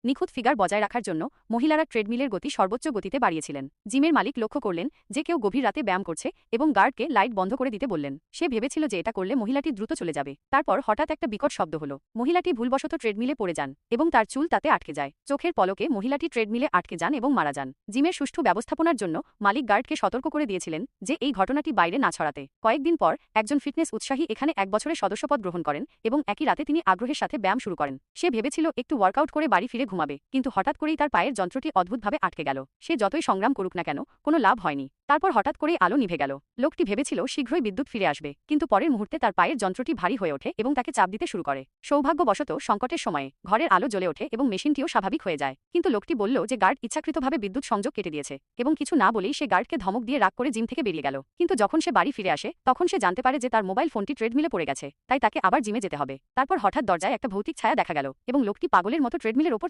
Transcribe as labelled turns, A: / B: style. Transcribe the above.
A: নিখুঁত ফিগার বজায় রাখার জন্য মহিলারা ট্রেডমিলের গতি সর্বোচ্চ গতিতে বাড়িয়েছিলেন। জিমের মালিক লক্ষ্য করলেন যে কেউ গভীর রাতে ব্যায়াম করছে এবং গার্ডকে লাইট বন্ধ করে দিতে বললেন। সে ভেবেছিল যে এটা করলে মহিলাটি দ্রুত চলে যাবে। তারপর হঠাৎ একটা বিকট শব্দ হলো। মহিলাটি ভুলবশত ট্রেডমিলে পড়ে যান এবং তার চুল তাতে আটকে যায়। চোখের পলকে মহিলাটি ট্রেডমিলে আটকে যান এবং মারা যান। জিমের সুষ্ঠু ব্যবস্থাপনার জন্য মালিক গার্ডকে সতর্ক করে দিয়েছিলেন যে এই ঘটনাটি বাইরে না ছড়াতে। কয়েকদিন পর একজন ফিটনেস উৎসাহী এখানে 1 বছরের সদস্যপদ গ্রহণ করেন এবং একই রাতে তিনি আগ্রহের সাথে ব্যায়াম শুরু করেন। সে ভেবেছিল একটু ওয়ার্কআউট করে বাড়ি ফিরে ঘুমাবে, কিন্তু হঠাৎ করেই তার পায়ের যন্ত্রটি অদ্ভুতভাবে আটকে গেল। সে যতই সংগ্রাম করুক না কেন, কোনো লাভ হয়নি। তারপর হঠাৎ করেই আলো নিভে গেল। লোকটি ভেবেছিল শীঘ্রই বিদ্যুৎ ফিরে আসবে, কিন্তু পরের মুহূর্তে তার পায়ের যন্ত্রটি ভারী হয়ে ওঠে এবং তাকে চাপ দিতে শুরু করে। সৌভাগ্যবশত সংকটের সময়ে ঘরের আলো জ্বলে ওঠে এবং মেশিনটিও স্বাভাবিক হয়ে যায়। কিন্তু লোকটি বলল যে গার্ড ইচ্ছাকৃতভাবে বিদ্যুৎ সংযোগ কেটে দিয়েছে এবং কিছু না বলেই সে গার্ডকে ধমক দিয়ে রাগ করে জিম থেকে বেরিয়ে গেল। কিন্তু যখন সে বাড়ি ফিরে আসে তখন সে জানতে পারে যে তার মোবাইল ফোনটি ট্রেডমিলে পড়ে গেছে, তাই তাকে আবার জিমে যেতে হবে। তারপর হঠাৎ দরজায় একটা ভৌতিক ছায়া দেখা গেল এবং লোকটি পাগলের মতো ট্রেডমিলের ওপর